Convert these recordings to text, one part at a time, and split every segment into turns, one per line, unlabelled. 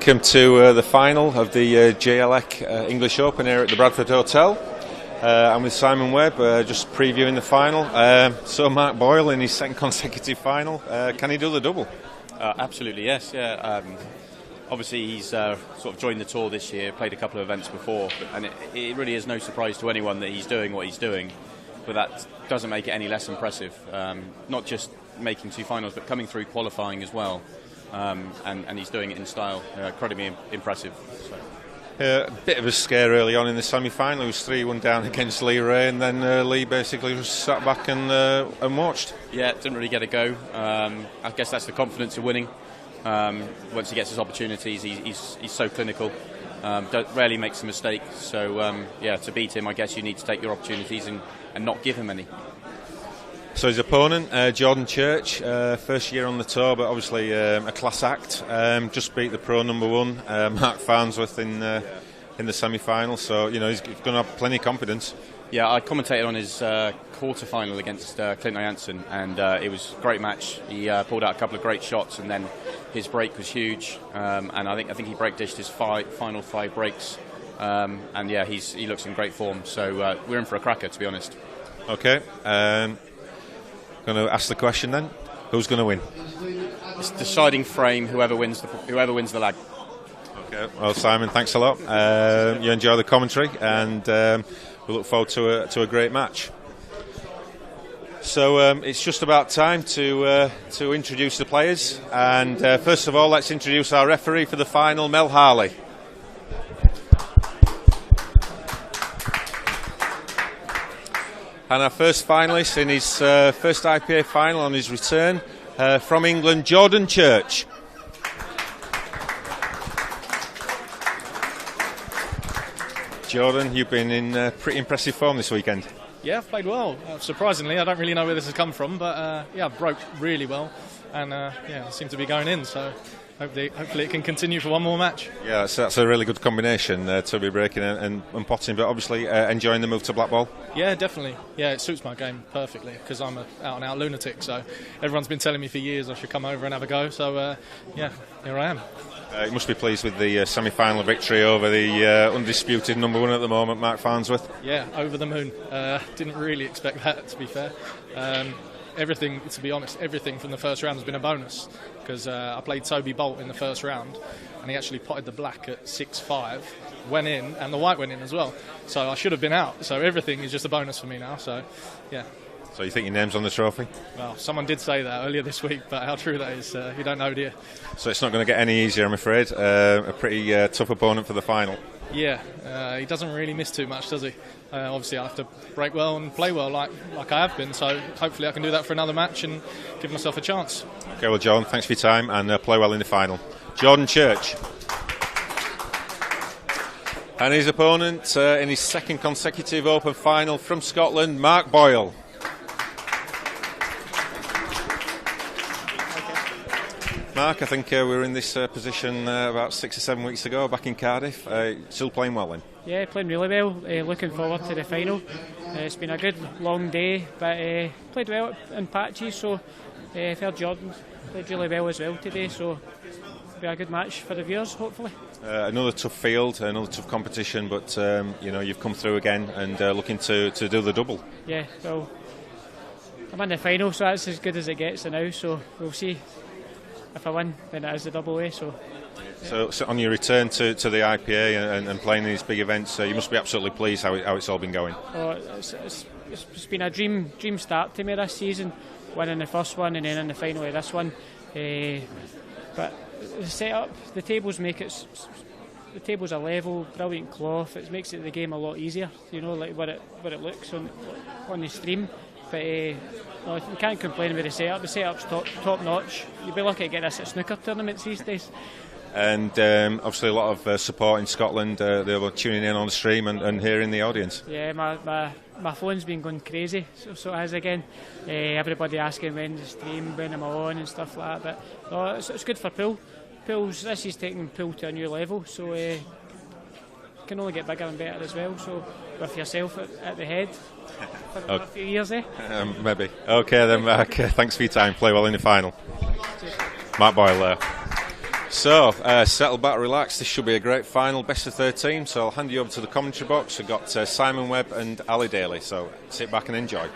welcome to the final of the JLEC English Open here at the Bradford Hotel. I'm with Simon Webb, just previewing the final. So Mark Boyle in his second consecutive final. Can he do the double?
Absolutely, yes. Yeah. Obviously, he's sort of joined the tour this year, played a couple of events before, and it really is no surprise to anyone that he's doing what he's doing. But that doesn't make it any less impressive. Not just making two finals, but coming through qualifying as well. And he's doing it in style. Incredibly impressive. So.
A bit of a scare early on in the semi-final. He was 3-1 down against Lee Ray, and then Lee basically just sat back and watched.
Yeah, didn't really get a go. I guess that's the confidence of winning. Once he gets his opportunities, he's so clinical. Rarely makes a mistake. So to beat him, I guess you need to take your opportunities and not give him any.
So his opponent, Jordan Church, first year on the tour, but obviously a class act. Just beat the pro number one, Mark Farnsworth, in the semi-final. So he's going to have plenty of confidence.
Yeah, I commentated on his quarter-final against Clinton Jansen, and it was a great match. He pulled out a couple of great shots, and then his break was huge. And I think he break dished his final 5 breaks. And yeah, he looks in great form. So we're in for a cracker, to be honest.
Okay. Going to ask the question then. Who's going to win?
It's deciding frame. Whoever wins the lag.
Okay. Well, Simon, thanks a lot. You enjoy the commentary, and we look forward to a great match. So it's just about time to introduce the players, and first of all, let's introduce our referee for the final, Mel Harley. And our first finalist in his first IPA final on his return from England, Jordan Church. Jordan, you've been in pretty impressive form this weekend.
Yeah, I've played well. Surprisingly, I don't really know where this has come from, but I broke really well, and it seemed to be going in. So hopefully it can continue for one more match.
Yeah, that's a really good combination to be breaking and potting, but obviously enjoying the move to Blackball.
Yeah, definitely. Yeah, it suits my game perfectly because I'm an out-and-out lunatic. So everyone's been telling me for years I should come over and have a go. So here I am.
You must be pleased with the semi-final victory over the undisputed number one at the moment, Mark Farnsworth.
Yeah, over the moon. Didn't really expect that, to be fair. Everything, to be honest, everything from the first round has been a bonus because I played Toby Bolt in the first round and he actually potted the black at 6-5, went in, and the white went in as well. So I should have been out. So everything is just a bonus for me now. So, yeah.
So you think your name's on the trophy?
Well, someone did say that earlier this week, but how true that is, you don't know, do you?
So it's not going to get any easier, I'm afraid. A pretty tough opponent for the final.
Yeah, he doesn't really miss too much, does he? Obviously, I have to break well and play well like I have been, so hopefully I can do that for another match and give myself a chance.
Okay, well, John, thanks for your time and play well in the final. Jordan Church. And his opponent in his second consecutive Open final from Scotland, Mark Boyle. Mark, I think we were in this position about 6 or 7 weeks ago back in Cardiff. Still playing well then?
Yeah, playing really well. Looking forward to the final. It's been a good long day, but played well in patches, so I've heard Jordan played really well as well today, so it'll be a good match for the viewers, hopefully.
Another tough field, another tough competition, but you've come through again and looking to do the double.
Yeah, well, I'm in the final, so that's as good as it gets now, so we'll see. If I win, then it is the double way. So
on your return to the IPA and playing these big events, you must be absolutely pleased how it's all been going.
Oh, it's been a dream start to me this season, winning the first one and then in the final of this one. But the setup, the tables make it. The tables are level, brilliant cloth. It makes the game a lot easier. Like what it looks on the stream. But you can't complain about the setup. The setup's top notch. You'd be lucky to get this at snooker tournaments these days.
And obviously a lot of support in Scotland. They were tuning in on the stream and here in the audience.
Yeah, my phone's been going crazy, so it has again. Everybody asking when the stream, when I'm on and stuff like that. But no, it's good for pool. Pools, this is taking pool to a new level, so it can only get bigger and better as well. So with yourself at the head. For a few years,
maybe. Okay then, Mark. Thanks for your time. Play well in the final. Cheers. Mark Boyle there. So, settle back, relax. This should be a great final, best of 13. So I'll hand you over to the commentary box. We've got Simon Webb and Ali Daly. So sit back and enjoy.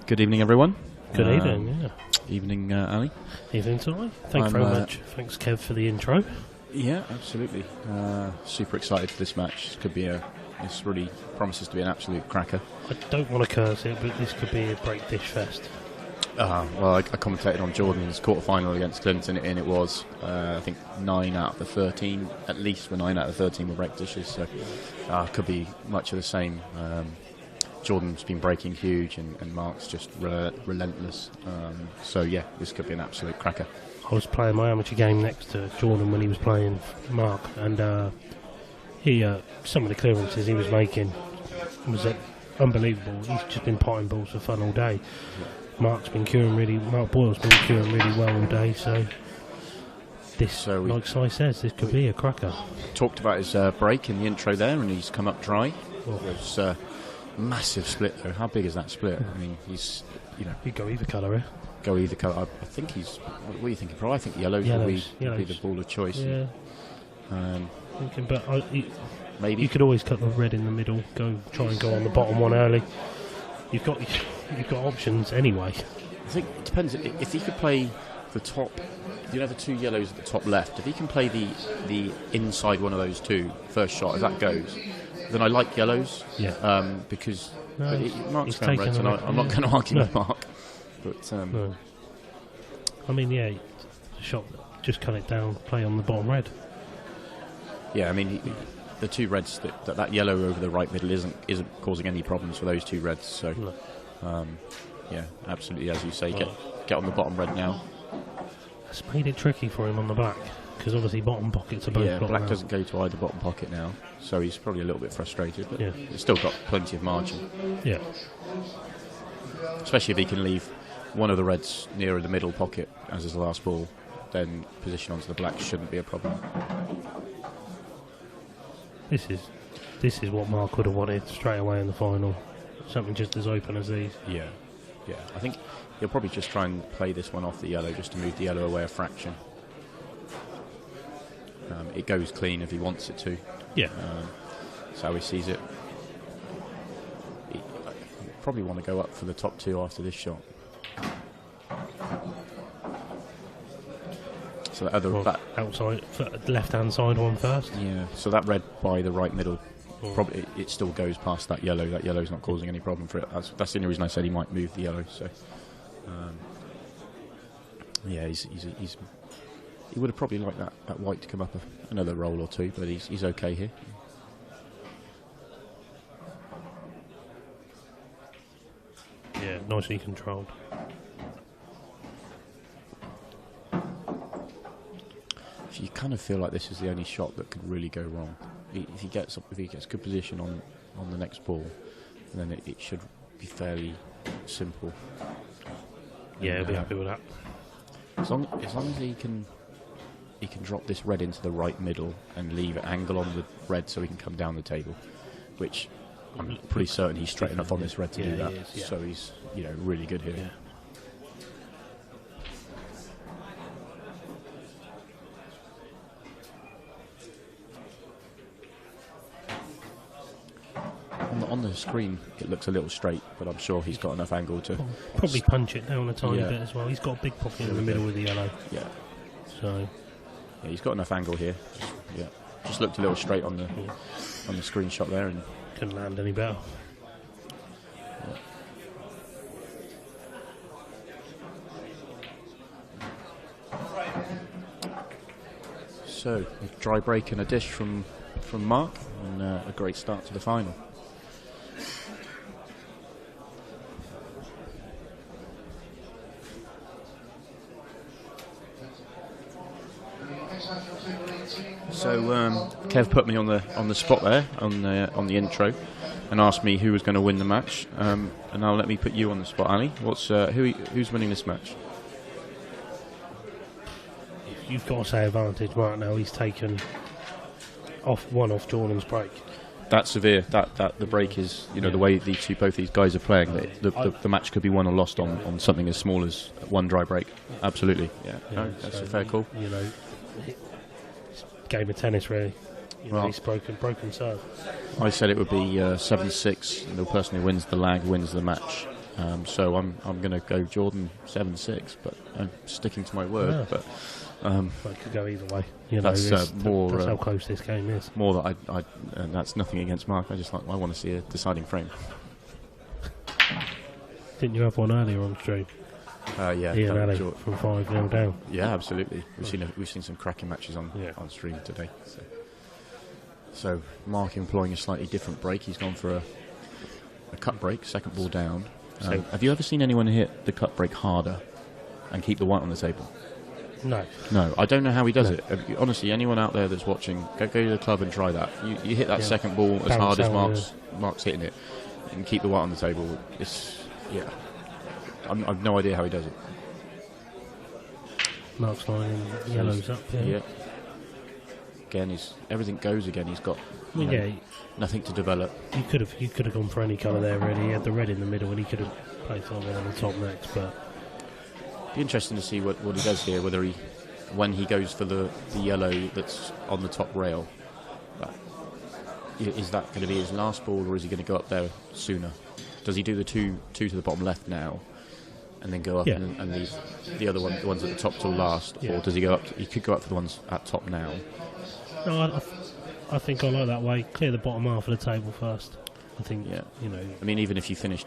Good evening, everyone.
Good evening, yeah.
Evening, Ali.
Evening, Ty. Thanks very much. Thanks, Kev, for the intro.
Yeah, absolutely. Super excited for this match. This really promises to be an absolute cracker.
I don't want to curse it, but this could be a break dish fest.
Well, I commentated on Jordan's quarter-final against Clinton, and it was, I think, 9 out of the 13. At least were 9 out of the 13 were break dishes, so could be much of the same. Jordan's been breaking huge, and Mark's just relentless. So yeah, this could be an absolute cracker.
I was playing my amateur game next to Jordan when he was playing Mark, and some of the clearances he was making was unbelievable. He's just been potting balls for fun all day. Mark Boyle's been curing really well all day, so like Si says, this could be a cracker.
Talked about his break in the intro there, and he's come up dry. It's massive split though. How big is that split? I mean, he's
he'd go either colour here.
Go either colour. I think he's. What are you thinking, Pro? I think yellows would be the ball of choice.
Yeah.
Maybe
you could always cut the red in the middle. Try and go on the bottom one early. You've got options anyway.
I think it depends. If he could play the top, the 2 yellows at the top left. If he can play the inside one of those two first shot, as that goes, then I like yellows.
Yeah.
Because
he's
Mark's going reds, and I'm not going to argue with Mark. But
no. I mean, the shot, just cut it down, play on the bottom red.
Yeah, I mean, the 2 reds, that yellow over the right middle isn't causing any problems for those 2 reds. So, yeah, absolutely, as you say, get on the bottom red now.
It's made it tricky for him on the black, because obviously bottom pockets are both blocked.
Black
now.
doesn't go to either bottom pocket now, so he's probably a little bit frustrated, but
yeah.
he's still got plenty of margin.
Yeah.
Especially if he can leave one of the reds nearer the middle pocket as his last ball, then position onto the black shouldn't be a problem.
This is what Mark would have wanted straight away in the final. Something just as open as these.
Yeah. I think he'll probably just try and play this one off the yellow just to move the yellow away a fraction. It goes clean if he wants it to.
Yeah.
That's how he sees it. He probably want to go up for the top 2 after this shot. So that
outside, left-hand side one first.
Yeah. So that red by the right middle, probably it still goes past that yellow. That yellow's not causing any problem for it. That's the only reason I said he might move the yellow. So, yeah, he would have probably liked that white to come up another roll or 2, but he's okay here.
Yeah, nicely controlled.
You kind of feel like this is the only shot that could really go wrong. If he gets good position on the next ball, then it should be fairly simple.
Yeah, he'll be happy with that.
As long as he can drop this red into the right middle and leave an angle on the red so he can come down the table, which I'm pretty certain he's straight enough on this red to do that. So he's really good here.
Yeah.
On the screen, it looks a little straight, but I'm sure he's got enough angle to
probably punch it down a tiny bit as well. He's got a big pocket in the middle with the yellow.
Yeah.
So.
Yeah, he's got enough angle here. Just looked a little straight on the screenshot there, and
couldn't land any better.
So, a dry break and a dish from Mark, and a great start to the final. So Kev put me on the spot there on the intro, and asked me who was going to win the match. And now let me put you on the spot, Ali. Who's winning this match?
You've got to say advantage right now. He's taken off Jordan's break.
That's severe. That the break is, the way both these guys are playing. The match could be won or lost on something as small as one dry break. Absolutely. Yeah. No, that's a fair call.
It's a game of tennis, really. He's broken serve.
I said it would be 7-6. The person who wins the lag wins the match. So I'm going to go Jordan 7-6, but I'm sticking to my word.
Yeah.
But
it could go either way.
That's
how close this game is.
More that and that's nothing against Mark. I want to see a deciding frame.
Didn't you have one earlier on stream?
Yeah,
Ian Ali from 5-0 down.
Yeah, absolutely. We've seen some cracking matches on stream today. So Mark employing a slightly different break. He's gone for a cut break, second ball down. Have you ever seen anyone hit the cut break harder and keep the white on the table? No, I don't know how he does it. Honestly, anyone out there that's watching, go to the club and try that. You hit that second ball as hard as Mark's hitting it, and keep the white on the table. I've no idea how he does it.
Mark's lining yellows up.
Yeah. Again, everything goes again. He's got nothing to develop.
You could have gone for any colour there. Really, he had the red in the middle, and he could have played something on the top next, but.
Be interesting to see what he does here. When he goes for the yellow that's on the top rail, is that going to be his last ball, or is he going to go up there sooner? Does he do the two to the bottom left now, and then go up and leave the ones at the top till last, or does he go up? He could go up for the ones at top now.
No, I think I like that way. Clear the bottom half of the table first. I think.
I mean, even if you finished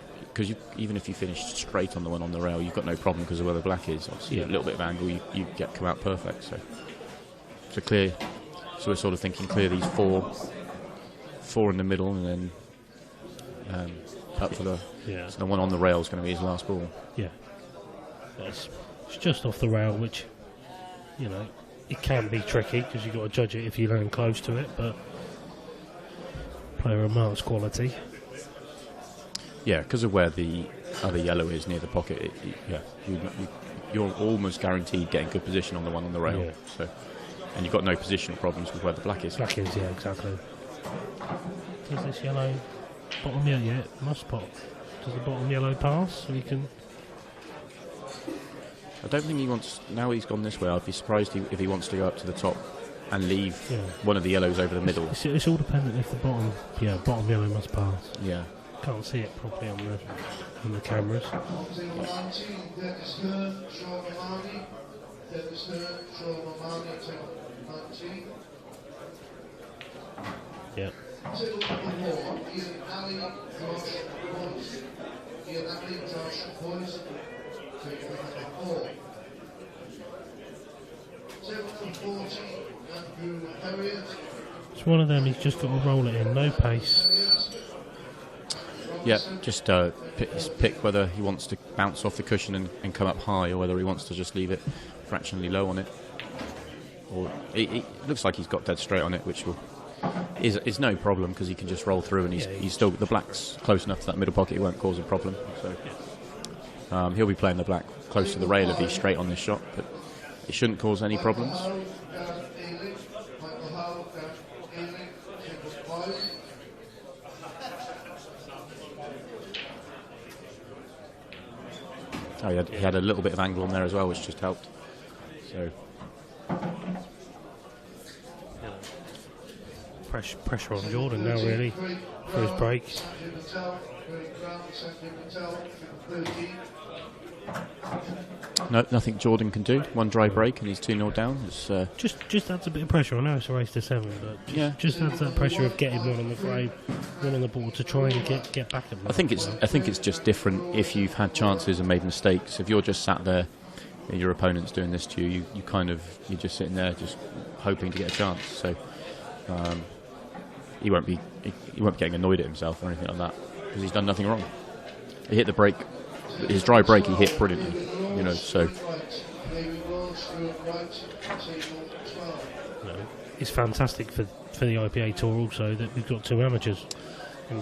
straight on the one on the rail, you've got no problem because of where the black is. Obviously, a little bit of angle, you come out perfect. So clear. So we're sort of thinking clear these four in the middle, and then up for the. Yeah. So the one on the rail is going to be his last ball.
Yeah. It's just off the rail, which it can be tricky because you've got to judge it if you land close to it, but player of Mark's quality.
Yeah, because of where the other yellow is near the pocket, you're almost guaranteed getting good position on the one on the rail. Yeah. So, and you've got no positional problems with where the black is.
Black is, yeah, exactly. Does this yellow bottom yellow? Yeah, it must pop. Does the bottom yellow pass? So he can.
I don't think he wants. Now he's gone this way. I'd be surprised if he wants to go up to the top and leave one of the yellows over the middle.
It's all dependent if the bottom yellow must pass.
Yeah.
Can't see it properly on the cameras. Yeah. It's one of them. He's just got to roll it in, no pace.
Yeah, just pick whether he wants to bounce off the cushion and come up high, or whether he wants to just leave it fractionally low on it. Or it looks like he's got dead straight on it, which is no problem because he can just roll through, and he's still the black's close enough to that middle pocket. He won't cause a problem. So he'll be playing the black close to the rail if he's straight on this shot, but it shouldn't cause any problems. Oh, he had a little bit of angle on there as well, which just helped. So
pressure on Jordan now, really, for his break.
No, nothing Jordan can do. One dry break and he's 2-0 down. It's,
just adds a bit of pressure. I know it's a race to 7, but just adds that pressure of getting one on the frame, one on the ball to try and get back at them.
I think it's just different if you've had chances and made mistakes. If you're just sat there and your opponent's doing this to you, you're just sitting there just hoping to get a chance. So he won't be getting annoyed at himself or anything like that because he's done nothing wrong. He hit the break. His dry break he hit brilliantly, so
No, it's fantastic for the IPA tour also that we've got 2 amateurs.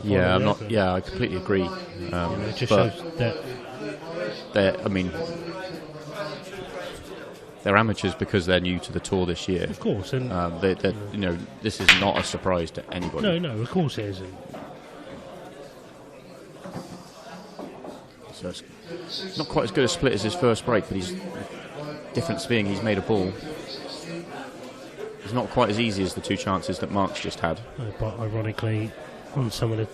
Yeah, I completely agree.
It just shows that
they're amateurs because they're new to the tour this year.
Of course, and
this is not a surprise to anybody.
No, of course it isn't.
So it's not quite as good a split as his first break, but difference being he's made a ball. It's not quite as easy as the 2 chances that Mark's just had.
But ironically, on some of the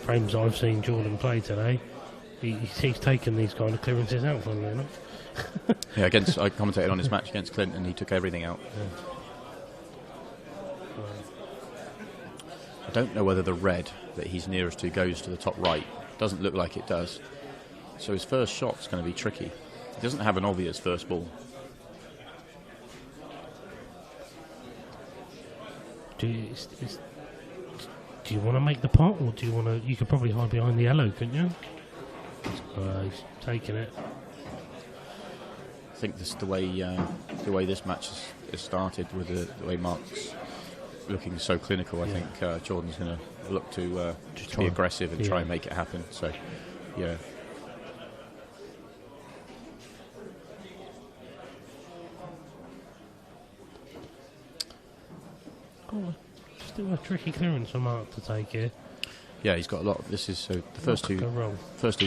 frames I've seen Jordan play today, he's taken these kind of clearances out, funnily enough.
Yeah, I commentated on his match against Clinton, he took everything out.
Yeah.
I don't know whether the red that he's nearest to goes to the top right. Doesn't look like it does. So his first shot's going to be tricky. He doesn't have an obvious first ball.
Do you want to make the pot, or do you want to? You could probably hide behind the yellow, couldn't you? He's taking it.
I think this the way this match has started with the way Mark's looking so clinical. I think Jordan's going to look to be aggressive and try and make it happen. So, yeah.
Oh, still a tricky clearance for Mark to take here.
Yeah, he's got a lot. This is so the first two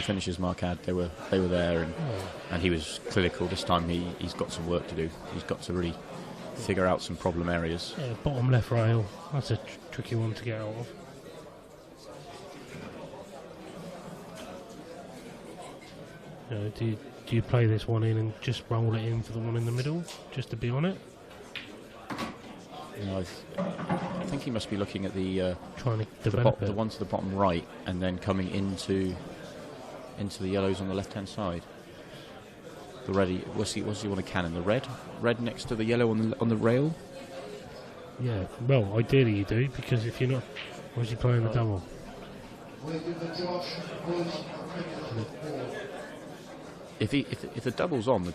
finishes Mark had, they were there, and he was clinical. This time he's got some work to do. He's got to really figure out some problem areas.
Yeah, bottom left rail. That's a tricky one to get out of. Do you play this one in and just roll it in for the one in the middle, just to be on it?
I think he must be looking at the
trying to develop
the one to the bottom right, and then coming into the yellows on the left hand side. The red. What's he want to cannon? The red next to the yellow on the rail.
Yeah. Well, ideally you do, because if you're not, where's he playing the double?
If the double's on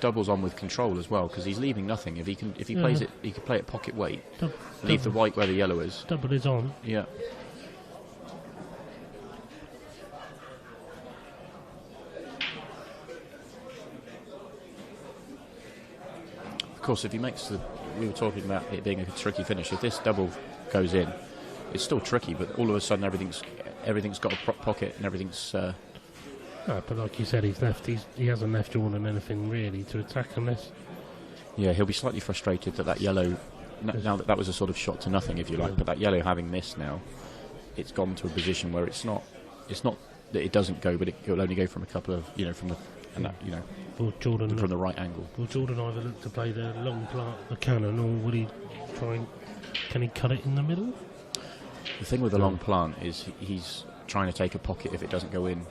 with control as well, because he's leaving nothing. If he plays it, he can play it pocket weight. Leave the white where the yellow is.
Double is on.
Yeah. Of course, if he makes we were talking about it being a tricky finish. If this double goes in, it's still tricky, but all of a sudden everything's got a pocket and everything's.
No, but like you said, he hasn't left Jordan anything really to attack unless.
Yeah, he'll be slightly frustrated that yellow. Now that was a sort of shot to nothing, if you like, but that yellow having missed now, it's gone to a position where it's not that it doesn't go, but it'll only go from a couple of from the right angle.
Will Jordan either look to play the long plant, the cannon, or will he can he cut it in the middle?
The thing with the long plant is he's trying to take a pocket if it doesn't go in,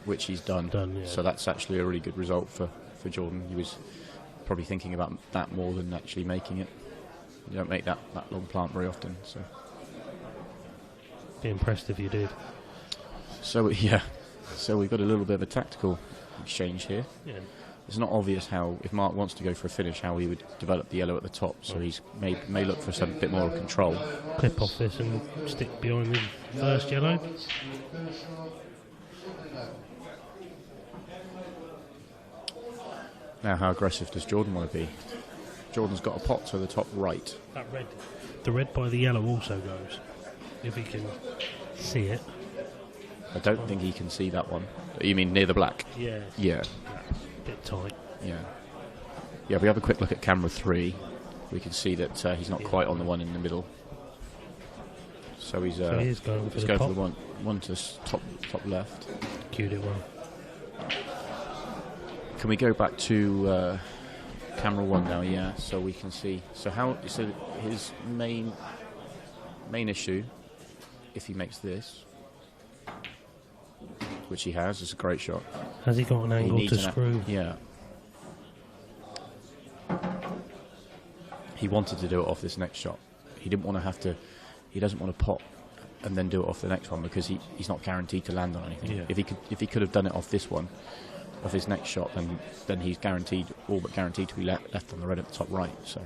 which he's done.
Yeah.
So that's actually a really good result for Jordan. He was probably thinking about that more than actually making it. You don't make that long plant very often. So
be impressed if you did.
So yeah. So we've got a little bit of a tactical exchange here.
Yeah.
It's not obvious how, if Mark wants to go for a finish, how he would develop the yellow at the top. So he's may look for some bit more control.
Clip off this and stick behind the first yellow.
Now, how aggressive does Jordan want to be? Jordan's got a pot to the top right.
The red by the yellow also goes, if he can see it.
I don't think he can see that one. You mean near the black?
Yeah.
Yeah.
Bit tight.
Yeah. Yeah, if we have a quick look at camera 3, we can see that he's not quite on the one in the middle. So he's
going for the
one to top left.
Cued it well.
Can we go back to camera 1 now? Yeah, so we can see. So his main issue, if he makes this, which he has, is a great shot.
Has he got an angle to screw?
Yeah. He wanted to do it off this next shot. He didn't want to have to. He doesn't want to pop and then do it off the next one because he's not guaranteed to land on anything.
Yeah.
If he could have done it off this one, of his next shot, then he's all but guaranteed to be left on the red at the top right. So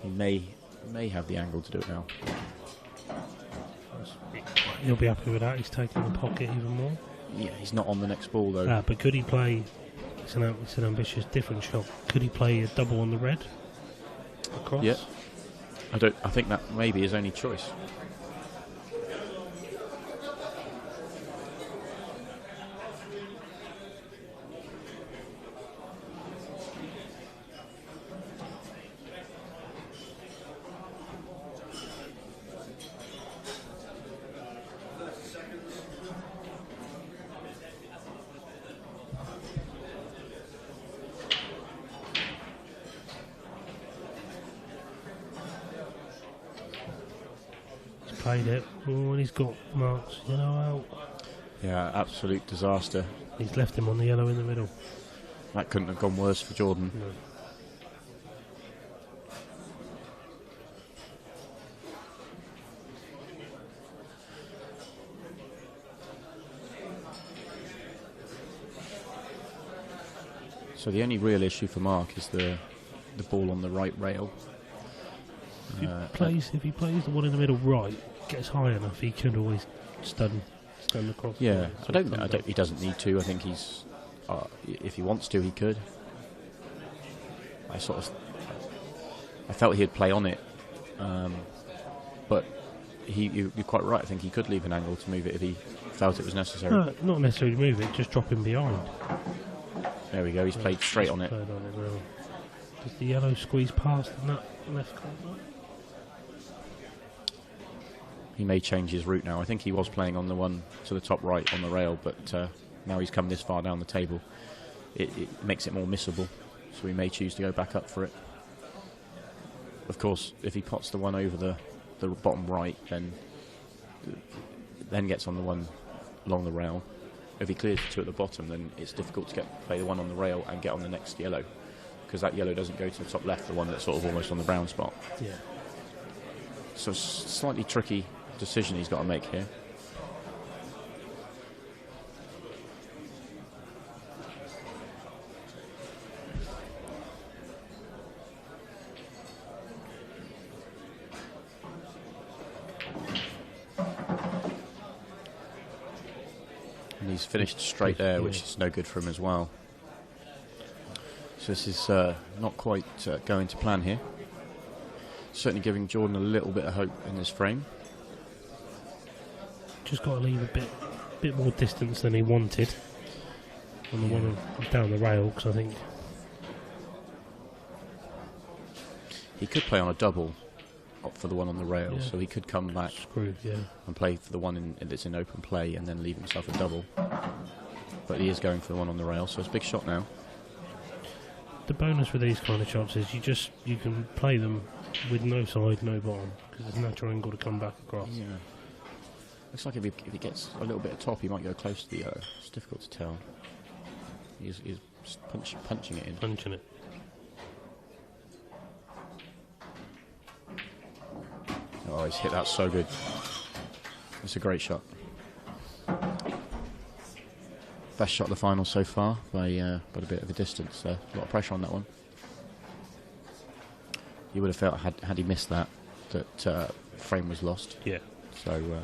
he may have the angle to do it now.
He'll be happy with that. He's taking the pocket even more.
Yeah, he's not on the next ball though.
But could he play? It's an ambitious, different shot. Could he play a double on the red? Across?
Yeah. I think that may be his only choice.
Played it. And he's got Mark's yellow out.
Yeah, absolute disaster.
He's left him on the yellow in the middle.
That couldn't have gone worse for Jordan.
No.
So the only real issue for Mark is the ball on the right rail.
If he plays the one in the middle right, gets high enough, he could always stun across.
Yeah, he doesn't need to. I think he's, if he wants to, he could. I felt he'd play on it, but you're quite right. I think he could leave an angle to move it if he felt it was necessary.
No, not necessarily move it, just drop him behind.
There we go. He's played straight on it.
Does the yellow squeeze past in that left corner?
He may change his route now. I think he was playing on the one to the top right on the rail, but now he's come this far down the table. It makes it more missable, so he may choose to go back up for it. Of course, if he pots the one over the bottom right, then gets on the one along the rail. If he clears the two at the bottom, then it's difficult to play the one on the rail and get on the next yellow, because that yellow doesn't go to the top left, the one that's sort of almost on the brown spot.
Yeah.
So slightly tricky decision he's got to make here. And he's finished straight there, which is no good for him as well. So this is not quite going to plan here. Certainly giving Jordan a little bit of hope in this frame.
Just got to leave a bit more distance than he wanted on the one down the rail, because I think
he could play on a double up for the one on the rail, so he could come back and play for the one that's in open play and then leave himself a double. But he is going for the one on the rail, so it's a big shot now.
The bonus with these kind of shots is you can play them with no side, no bottom, because there's a natural angle to come back across.
Yeah. Looks like if he gets a little bit of top, he might go close to the yellow. It's difficult to tell. He's punching it in.
Punching it.
Oh, he's hit that so good. It's a great shot. Best shot of the final so far by a bit of a distance there. A lot of pressure on that one. You would have felt had he missed that frame was lost.
Yeah.
So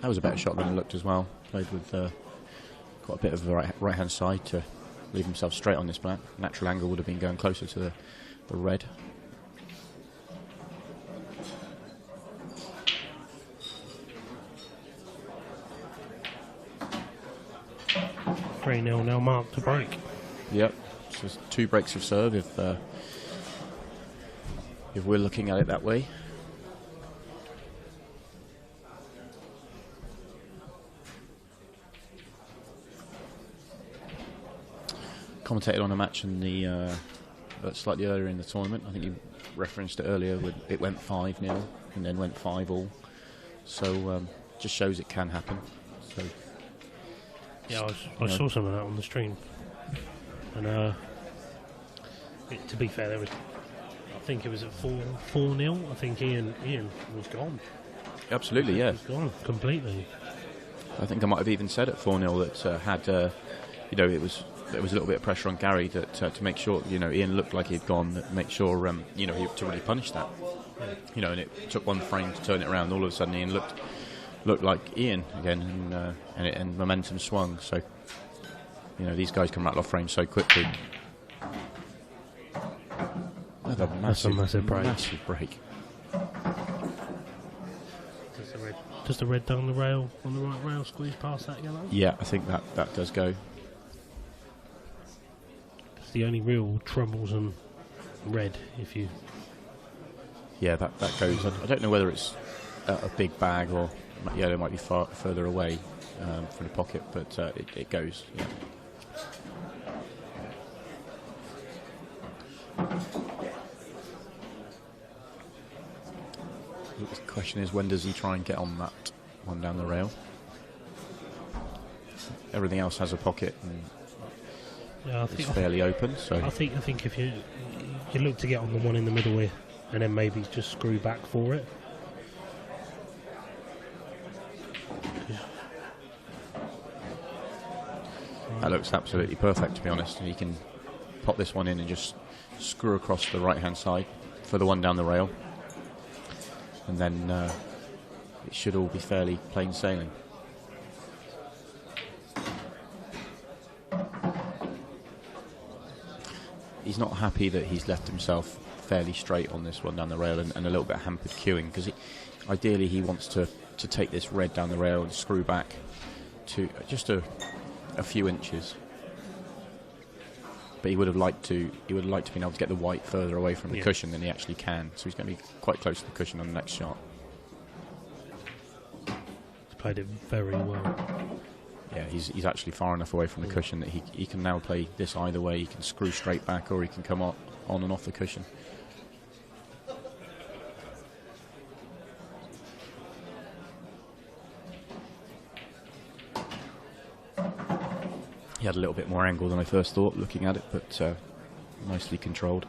that was a better shot than it looked as well. Played with quite a bit of the right hand side to leave himself straight on this black. Natural angle would have been going closer to the red.
3-0 now, Mark to break.
Yep, so 2 breaks of serve if we're looking at it that way. Commentated on a match in the slightly earlier in the tournament. I think you referenced it earlier. It went 5-0 and then went 5-all. So just shows it can happen. So
yeah, I saw some of that on the stream, and to be fair, think it was at 4-0. I think Ian was gone.
Absolutely, yeah.
He was gone completely.
I think I might have even said at 4-0 that it was a little bit of pressure on Gary to make sure, Ian looked like he'd gone, make sure, to really punish that. And it took one frame to turn it around. All of a sudden, Ian looked like Ian again, and momentum swung. So, these guys can rattle off frames so quickly. Another massive break.
Does the red down the rail, on the right rail, squeeze past that yellow?
Yeah, I think that does go.
It's the only real troubles on red, if you...
Yeah, that goes. I don't know whether it's a big bag or it might be further away from the pocket, but it goes. Yeah. The question is, when does he try and get on that one down the rail? Everything else has a pocket and it's fairly open. So
I think if you look to get on the one in the middle here, and then maybe just screw back for it.
That looks absolutely perfect, to be honest. And he can pop this one in and just screw across the right-hand side for the one down the rail. And then it should all be fairly plain sailing. He's not happy that he's left himself fairly straight on this one down the rail and a little bit hampered queuing, because ideally he wants to take this red down the rail and screw back to just a few inches. But he would have liked to be able to get the white further away from the cushion than he actually can. So he's going to be quite close to the cushion on the next shot.
He's played it very well.
Yeah, he's actually far enough away from the cushion that he can now play this either way. He can screw straight back, or he can come on and off the cushion. He had a little bit more angle than I first thought looking at it, but nicely controlled.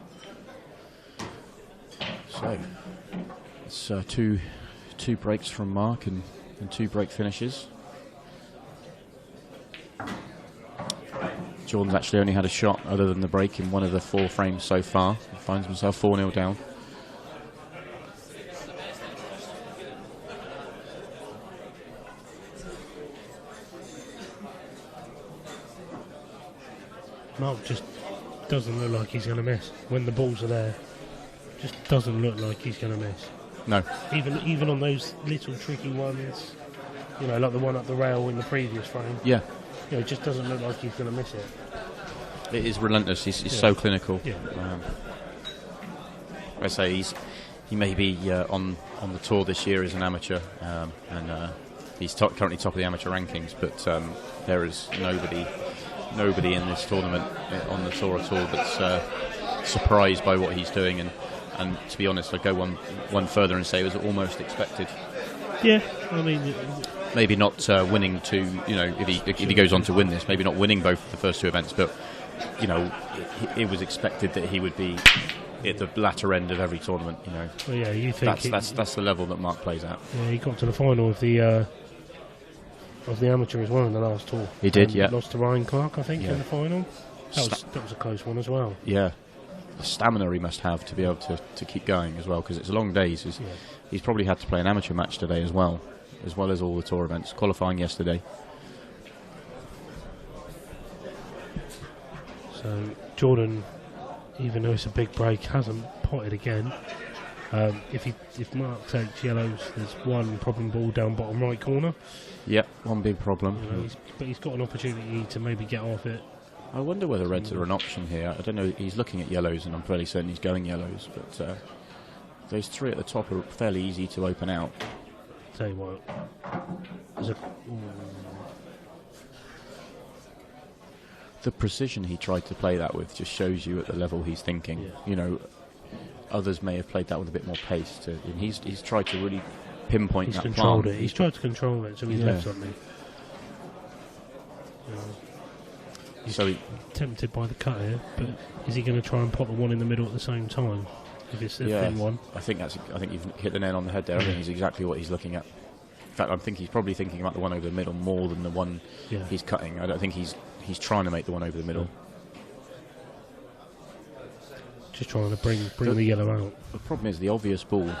So it's two breaks from Mark and 2 break finishes. Jordan's actually only had a shot other than the break in one of the 4 frames so far. He finds himself 4-0 down.
Mark just doesn't look like he's going to miss. When the balls are there, just doesn't look like he's going to miss.
No.
Even on those little tricky ones, like the one up the rail in the previous frame.
Yeah.
It just doesn't look like he's going to miss it.
It is relentless. He's so clinical.
Yeah.
I say he may be on the tour this year as an amateur, and he's currently top of the amateur rankings. But there is nobody in this tournament on the tour at all that's surprised by what he's doing. And to be honest, I'd go one further and say it was almost expected.
Yeah, I mean,
maybe not winning if he goes on to win this, maybe not winning both of the first 2 events, but it was expected that he would be at the latter end of every tournament.
Well, yeah, you think
that's the level that Mark plays at.
Yeah, he got to the final of the amateur as well in the last tour.
He did, yeah.
Lost to Ryan Clark, I think, in the final. That was a close one as well.
Yeah. The stamina he must have to be able to keep going as well, because it's long days. He's probably had to play an amateur match today as well as all the tour events, qualifying yesterday.
So Jordan, even though it's a big break, hasn't potted again. If Mark takes yellows, there's one problem ball down bottom right corner.
Yeah, one big problem.
But he's got an opportunity to maybe get off it.
I wonder whether reds are an option here. I don't know. He's looking at yellows, and I'm fairly certain he's going yellows. But those 3 at the top are fairly easy to open out.
Tell you what,
the precision he tried to play that with just shows you at the level he's thinking. Yeah. Others may have played that with a bit more pace, and he's tried to really pinpoint that
controlled
palm.
it. He's tried to control it, so he's left something. He's tempted by the cut here, but is he going to try and pop the one in the middle at the same time? if it's a thin one.
I think you've hit the nail on the head there. I think it's exactly what he's looking at. In fact, I think he's probably thinking about the one over the middle more than the one he's cutting. I don't think he's trying to make the one over the middle.
Just trying to bring the yellow out.
The problem is the obvious ball.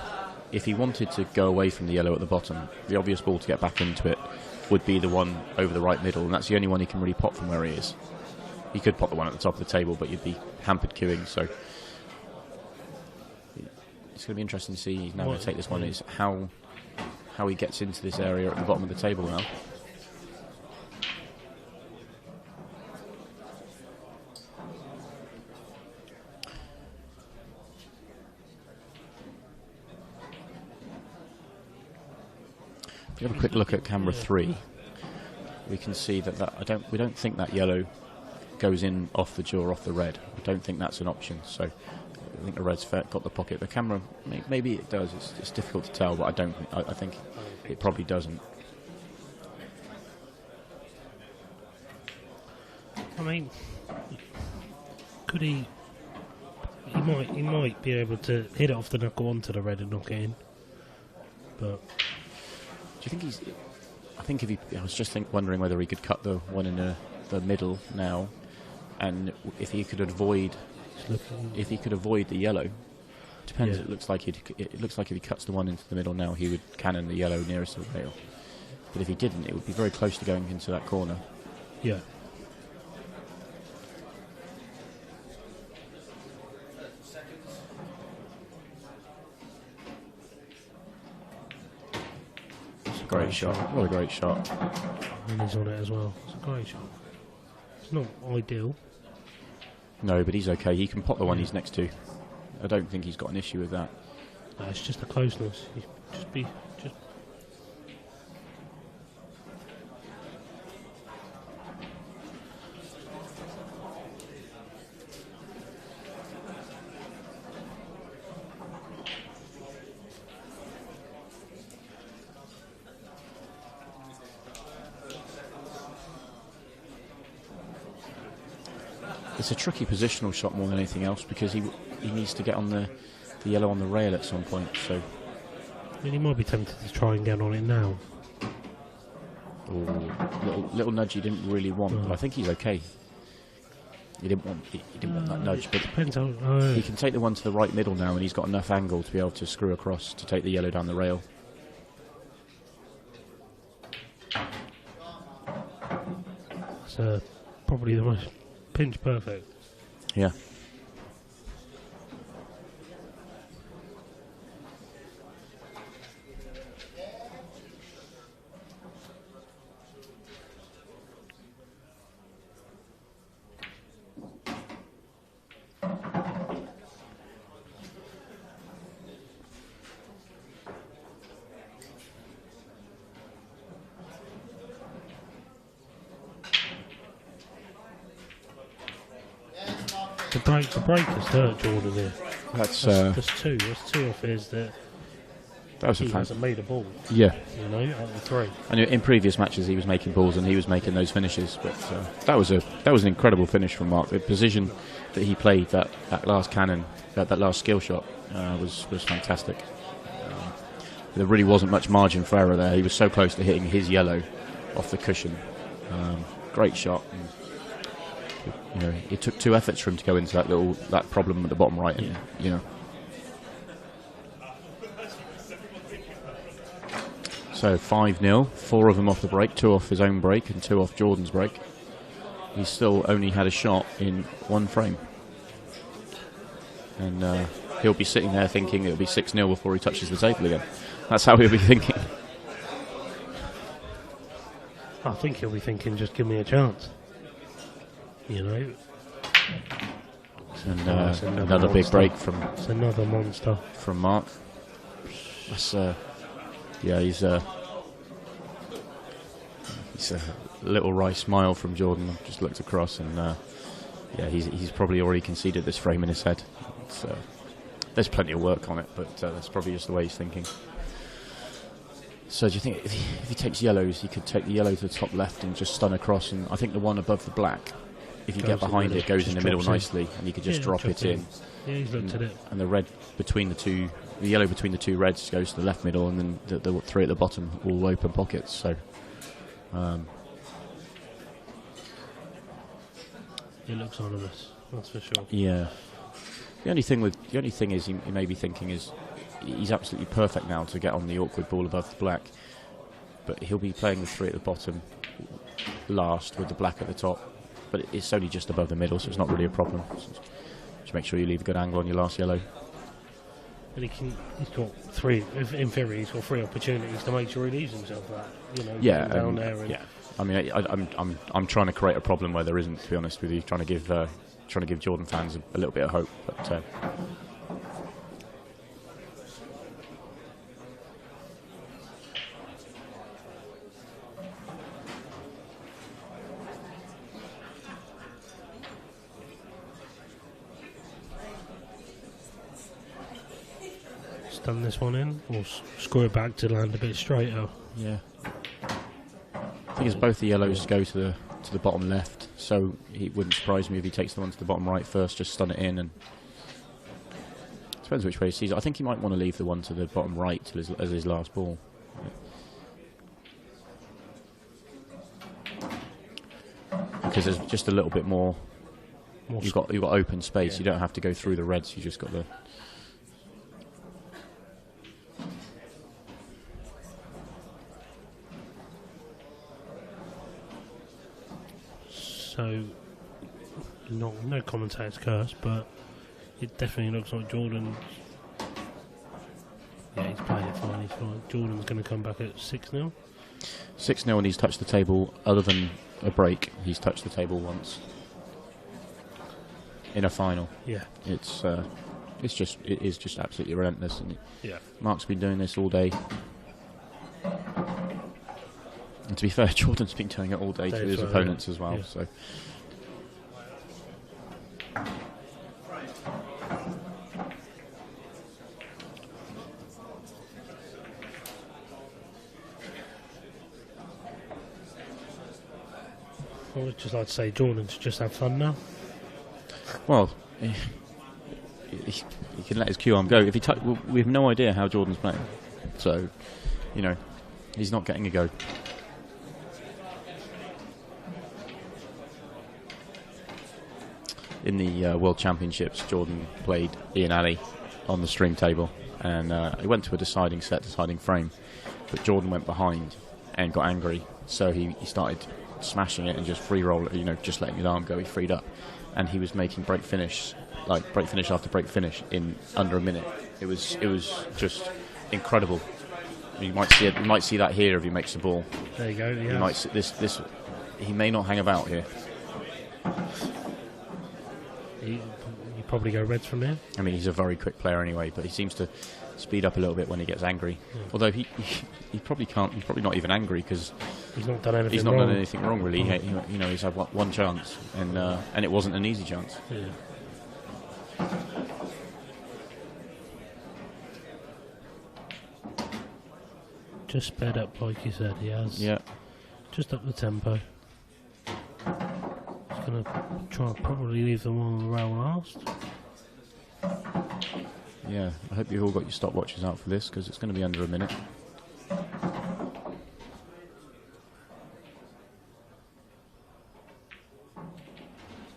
If he wanted to go away from the yellow at the bottom, the obvious ball to get back into it would be the one over the right middle, and that's the only one he can really pot from where he is. He could pot the one at the top of the table, but you'd be hampered queuing, so it's going to be interesting to see. He's now going to take this one, is how he gets into this area at the bottom of the table now. If you have a quick look at camera 3, we can see that we don't think that yellow goes in off the jaw, off the red. I don't think that's an option. So I think the red's got the pocket. The camera, maybe it does. It's difficult to tell, but I think it probably doesn't.
I mean, could he? He might be able to hit it off the knuckle onto the red and knock it in, but.
Do you think he's? I think I was just wondering whether he could cut the one in the middle now, and if he could avoid the yellow. Depends. Yeah. It looks like if he cuts the one into the middle now, he would cannon the yellow nearest to the rail. But if he didn't, it would be very close to going into that corner.
Yeah.
Great shot. What a great shot.
And he's on it as well. It's a great shot. It's not ideal.
No, but he's okay. He can pot the one he's next to. I don't think he's got an issue with that.
No, it's just the closeness. Just
It's a tricky positional shot more than anything else because he needs to get on the yellow on the rail at some point. So
I mean, he might be tempted to try and get on it now.
Little nudge he didn't really want, but I think he's okay. He didn't want that nudge, but
depends how,
he can take the one to the right middle now, and he's got enough angle to be able to screw across to take the yellow down the rail.
It's probably the most pinch perfect.
Yeah.
The break has hurt Jordan here.
That's
two. That's two off his that
was
he hasn't made a ball.
Yeah.
You know, out of three.
And in previous matches he was making balls and he was making those finishes, but that was an incredible finish from Mark. The position that he played, that last cannon, that last skill shot was fantastic. There really wasn't much margin for error there. He was so close to hitting his yellow off the cushion. Great shot. And, you know, it took 2 efforts for him to go into that problem at the bottom right, and you know. So 5-0, 4 of them off the break, 2 off his own break and 2 off Jordan's break. He still only had a shot in 1 frame, and he'll be sitting there thinking it'll be 6-0 before he touches the table again. That's how he'll be thinking.
I think he'll be thinking, just give me a chance. You know.
And another big break from.
It's another monster
from Mark. That's he's a little wry smile from Jordan. Just looked across and he's probably already conceded this frame in his head. There's plenty of work on it, but that's probably just the way he's thinking. So do you think if he takes yellows, he could take the yellow to the top left and just stun across? And I think the one above the black if you get behind it, goes in the middle nicely, and you could just drop it in.
Yeah, he's looked at it.
And the red between the two, the yellow between the two reds goes to the left middle, and then the three at the bottom all open pockets. So.
It looks ominous, that's for sure.
Yeah. The only thing is, he may be thinking is, he's absolutely perfect now to get on the awkward ball above the black, but he'll be playing the three at the bottom last with the black at the top, but it's only just above the middle, so it's not really a problem. Just make sure you leave a good angle on your last yellow.
And he's got three. In theory, he's got three opportunities to make sure he leaves himself that. Down there. And
I mean, I'm trying to create a problem where there isn't. To be honest with you, trying to give Jordan fans a little bit of hope. But
stun this one in, or screw it back to land a bit straighter.
Yeah. I think it's both the yellows go to the bottom left, so it wouldn't surprise me if he takes the one to the bottom right first, just stun it in, and depends which way he sees it. I think he might want to leave the one to the bottom right as his last ball. Because there's just a little bit more. You've got open space. Yeah. You don't have to go through the reds. You just got the.
So, no commentator's curse, but it definitely looks like Jordan. Yeah, he's playing it fine. He's fine. Jordan's going to come back at 6-0.
6-0, and he's touched the table. Other than a break, he's touched the table once in a final.
Yeah,
it is just absolutely relentless. And
yeah,
Mark's been doing this all day. And to be fair, Jordan's been doing it all day to his opponents as well. Yeah. So.
I would just like to say Jordan should just have fun now.
Well, he can let his Q arm go. If we have no idea how Jordan's playing, so he's not getting a go. In the World Championships, Jordan played Ian Alley on the stream table, and he went to a deciding frame, but Jordan went behind and got angry, so he started smashing it and just free roll it, just letting his arm go. He freed up, and he was making break finish after break finish in under a minute. It was just incredible. You might see that here if he makes the ball.
There you go. Yeah.
You might see this. He may not hang about here.
You probably go reds from here.
I mean, he's a very quick player anyway, but he seems to speed up a little bit when he gets angry. Yeah. Although he probably can't. He's probably not even angry because
he's not done anything.
He's not done anything wrong really. He's had one chance, and it wasn't an easy chance.
Yeah. Just sped up, like you said, he has.
Yeah.
Just up the tempo. Going to try and probably leave them on the rail last.
Yeah, I hope you've all got your stopwatches out for this because it's going to be under a minute.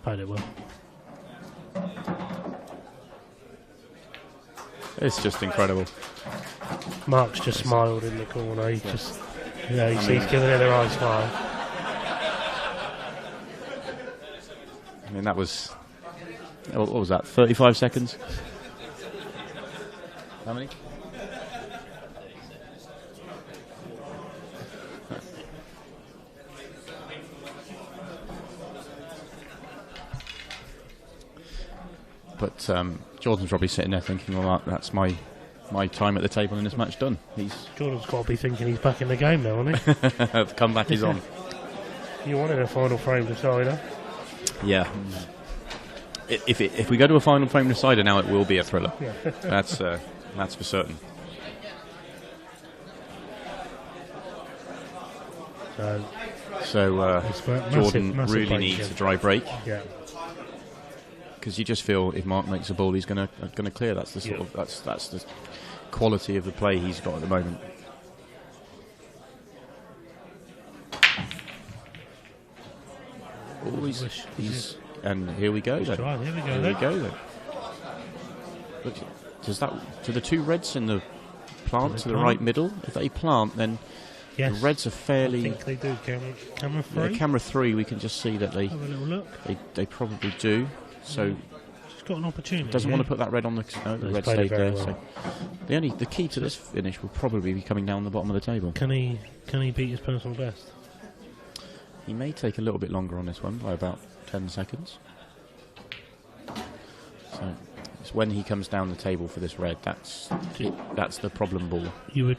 Played it well.
It's just incredible.
Mark's just smiled in the corner. He's just, he's giving it a right smile.
I mean, that was, what was that, 35 seconds? How many? But Jordan's probably sitting there thinking, well, that's my time at the table in this match done.
Jordan's got to be thinking he's back in the game now, hasn't he?
The comeback is on.
You wanted a final frame decider.
Yeah. If we go to a final frame decider now, it will be a thriller. Yeah. That's for certain.
So
So Jordan
massive
really
break,
needs
yeah.
a dry break.
Yeah.
Because you just feel if Mark makes a ball, he's going to clear. That's the sort of that's the quality of the play he's got at the moment. And here we go. Then.
Here we go.
Then. Look, do the two reds in the plant to the right middle? If they plant, then the reds are fairly.
I think they do. Camera 3.
Yeah, camera 3. We can just see that they.
Have a little look.
They probably do. So.
She's got an opportunity.
Doesn't want to put that red on the. No, the red stayed there. Well. So the key to this finish will probably be coming down the bottom of the table.
Can he beat his personal best?
He may take a little bit longer on this one by about 10 seconds. So it's when he comes down the table for this red. That's the problem ball.
Do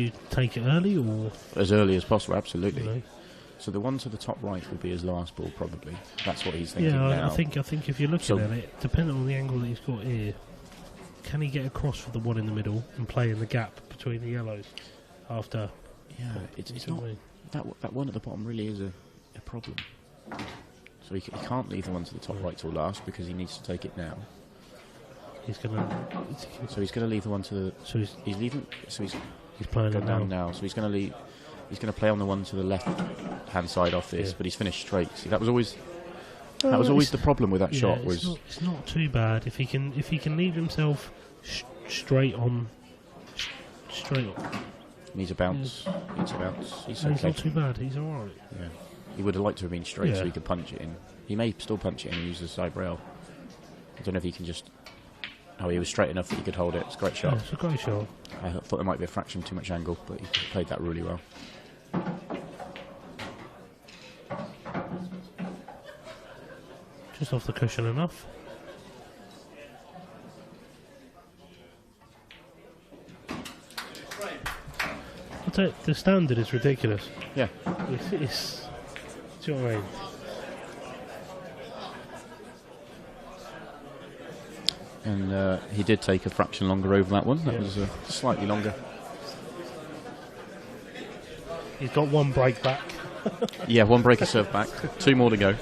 you take it early or
as early as possible? Absolutely.
You know?
So the one to the top right will be his last ball, probably. That's what he's thinking
now.
Yeah,
I think if you're looking at it, depending on the angle that he's got here, can he get across for the one in the middle and play in the gap between the yellows after?
Yeah, it's not. That one at the bottom really is a problem. So he can't leave the one to the top right till last because he needs to take it now.
He's gonna
leave the one to the.
So
he's leaving. So he's
playing
gone down now. So he's going to leave. He's going to play on the one to the left hand side off this, but he's finished straight. See, that was always the problem with that shot.
It's not too bad if he can leave himself straight on.
Needs a bounce. He's okay.
He's not too bad. He's all right.
Yeah. He would have liked to have been straight so he could punch it in. He may still punch it in and use the side rail. I don't know if he can just. Oh, he was straight enough that he could hold it. It's a great shot.
Yeah, it's a great shot.
I thought there might be a fraction too much angle, but he played that really well.
Just off the cushion enough. I'll tell you, the standard is ridiculous.
Yeah.
It's do you know what I mean?
And he did take a fraction longer over that one. That was slightly longer.
He's got one break back.
Yeah, one breaker serve back. 2 more to go.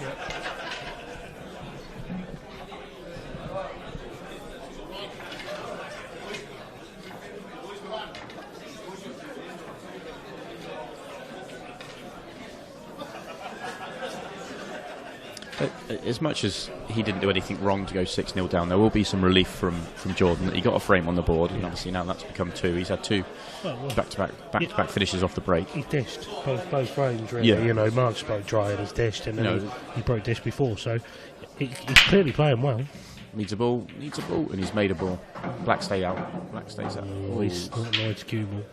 As much as he didn't do anything wrong to go 6-0 down, there will be some relief from Jordan that he got a frame on the board, and obviously now that's become 2. He's had 2 back-to-back finishes off the break.
He's dished both frames, really. Yeah. You know, Mark's broke dry and he's dished, and then he broke dish before, so he's clearly playing well.
Needs a ball, and he's made a ball. Black stays out. Black stays out.
He's not nice cue ball.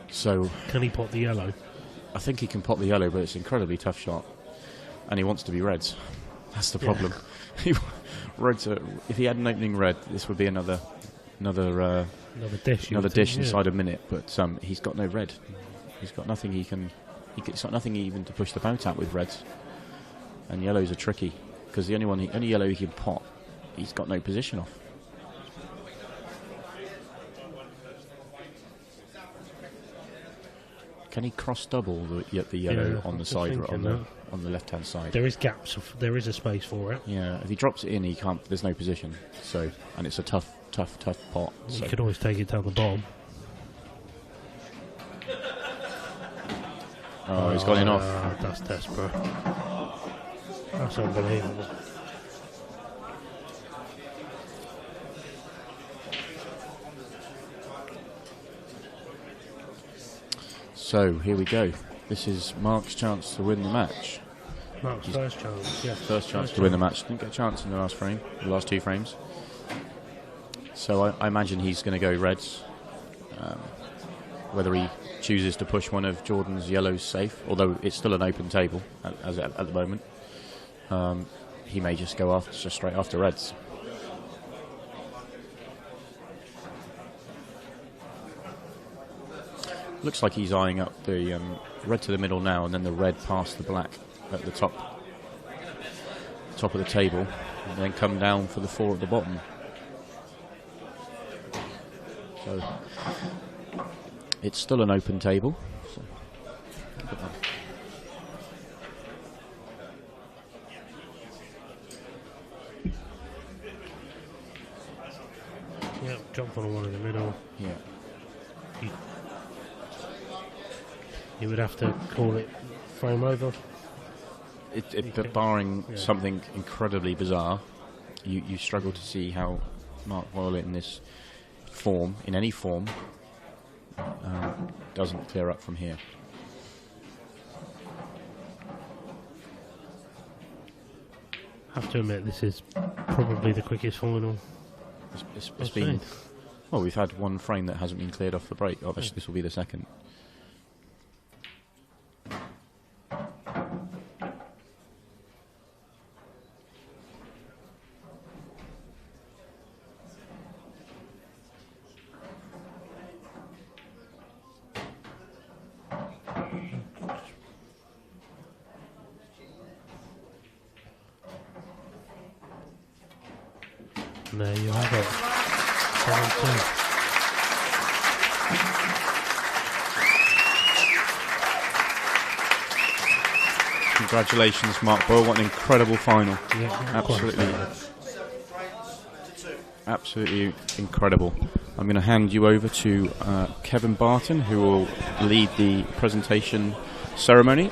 So
can he pot the yellow? I
think he can pot the yellow, but it's an incredibly tough shot. And he wants to be reds. That's the problem. Reds if he had an opening red, this would be another dish inside a minute. But he's got no red. He's got nothing he's got nothing even to push the boat out with reds. And yellows are tricky because the only yellow he can pot, he's got no position off. Can he cross double the yellow on the side on the left hand side?
There is gaps. There is a space for it.
Yeah, if he drops it in, he can't. There's no position. So, and it's a tough pot.
You could always take it down the bottom.
Oh, he's got it off.
That's desperate. That's unbelievable.
So here we go. This is Mark's chance to win the match.
Mark's first chance, yes.
First chance to win the match. Didn't get a chance in the last 2 frames. So I imagine he's going to go reds. Whether he chooses to push one of Jordan's yellows safe, although it's still an open table at the moment, he may just go straight after reds. Looks like he's eyeing up the red to the middle now, and then the red past the black at the top of the table, and then come down for the 4 at the bottom. So it's still an open table. So
on one in the middle.
Yeah.
You would have to call it frame over.
But barring something incredibly bizarre, you struggle to see how Mark Boyle in this form, in any form, doesn't clear up from here.
I have to admit, this is probably the quickest final.
It's been. Well, we've had one frame that hasn't been cleared off the break. Obviously, this will be the second.
And there you have it. 7-2.
Congratulations, Mark Boyle. What an incredible final.
Yeah,
Absolutely incredible. I'm going to hand you over to Kevin Barton, who will lead the presentation ceremony.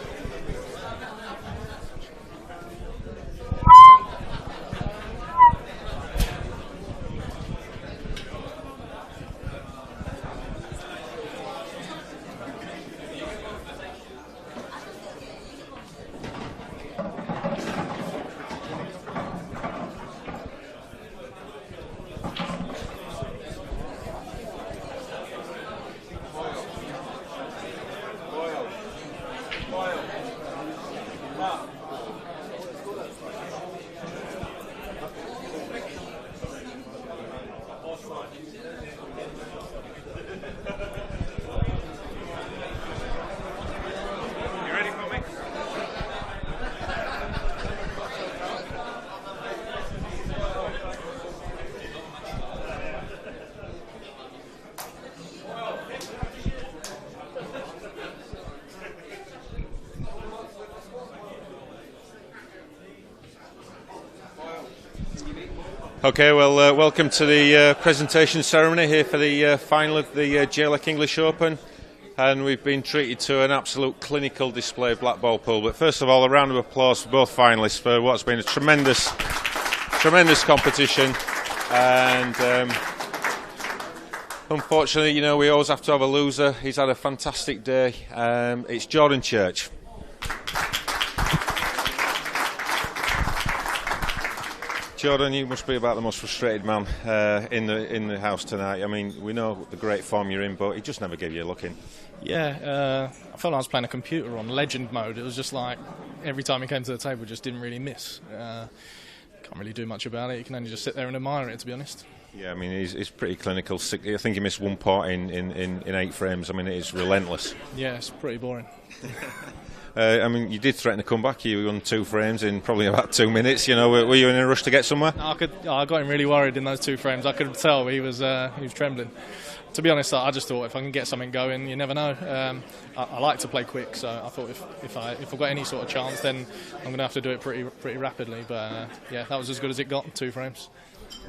Okay, well, welcome to the presentation ceremony here for the final of the JLEC English Open, and we've been treated to an absolute clinical display of Blackball pool. But first of all, a round of applause for both finalists for what's been a tremendous competition. And unfortunately, you know, we always have to have a loser. He's had a fantastic day. It's Jordan Church. Jordan, you must be about the most frustrated man in the house tonight. I mean, we know the great form you're in, but he just never gave you a look in.
Yeah, I felt like I was playing a computer on legend mode. It was just like every time he came to the table, just didn't really miss. Can't really do much about it. You can only just sit there and admire it, to be honest.
Yeah, I mean, he's pretty clinical. I think he missed one pot in 8 frames. I mean, it's relentless.
Yeah, it's pretty boring.
I mean, you did threaten to come back. You won 2 frames in probably about 2 minutes. You know, were you in a rush to get somewhere?
No, I got him really worried in those 2 frames. I could tell he was trembling. To be honest, I just thought if I can get something going, you never know. I like to play quick, so I thought if I've got any sort of chance, then I'm going to have to do it pretty rapidly. But yeah, that was as good as it got. 2 frames.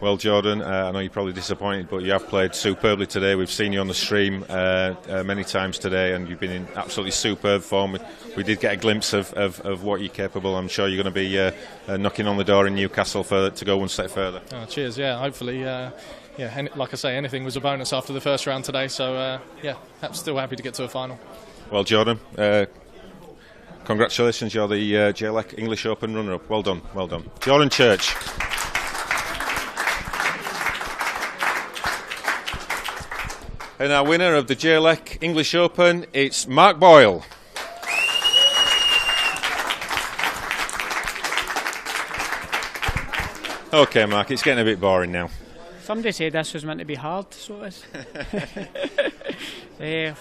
Well, Jordan, I know you're probably disappointed, but you have played superbly today. We've seen you on the stream many times today, and you've been in absolutely superb form. We did get a glimpse of what you're capable. I'm sure you're going to be knocking on the door in Newcastle to go one step further.
Oh, cheers, yeah, hopefully. Like I say, anything was a bonus after the first round today, so I'm still happy to get to a final.
Well, Jordan, congratulations. You're the JLEC English Open runner-up. Well done, well done. Jordan Church. And our winner of the JLEC English Open, it's Mark Boyle. Okay, Mark, it's getting a bit boring now.
Somebody said this was meant to be hard, so it is. It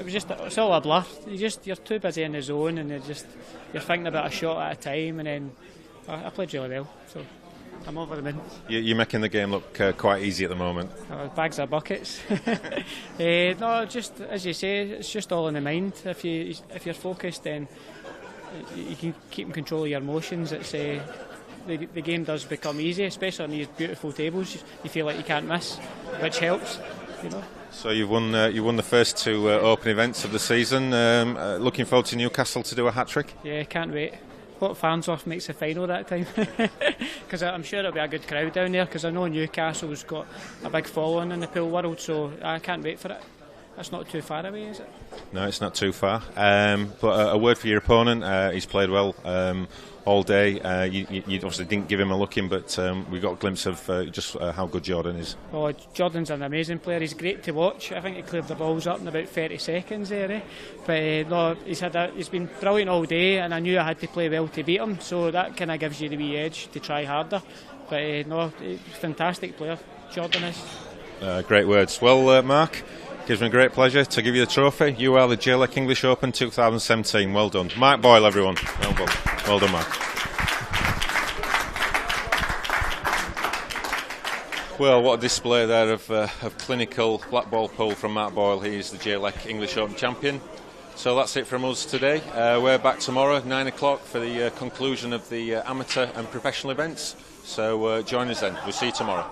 was just, it's all a bluff. You're too busy in the zone, and you're thinking about a shot at a time, and then I played really well, so I'm over the moon.
You're making the game look quite easy at the moment.
Bags of buckets. No, just as you say, it's just all in the mind. If you're focused, then you can keep in control of your emotions. It's the game does become easy, especially on these beautiful tables. You feel like you can't miss, which helps, you know.
So you won the first two open events of the season. Looking forward to Newcastle to do a hat-trick?
Yeah, can't wait. Hope Farnsworth makes the final that time, because I'm sure it'll be a good crowd down there, because I know Newcastle's got a big following in the pool world, so I can't wait for it. That's not too far away, is it?
No, it's not too far. But a word for your opponent. He's played well all day. You obviously didn't give him a look in, but we got a glimpse of just how good Jordan is.
Oh, Jordan's an amazing player. He's great to watch. I think he cleared the balls up in about 30 seconds there. But no, he's been brilliant all day, and I knew I had to play well to beat him. So that kind of gives you the wee edge to try harder. But no, fantastic player, Jordan is. Great
words. Well, Mark, gives me great pleasure to give you the trophy. You are the JLEC English Open 2017. Well done. Mark Boyle, everyone. Well done, Mark. Well, what a display there of clinical blackball pull from Mark Boyle. He is the JLEC English Open champion. So that's it from us today. We're back tomorrow, 9 o'clock, for the conclusion of the amateur and professional events. So join us then. We'll see you tomorrow.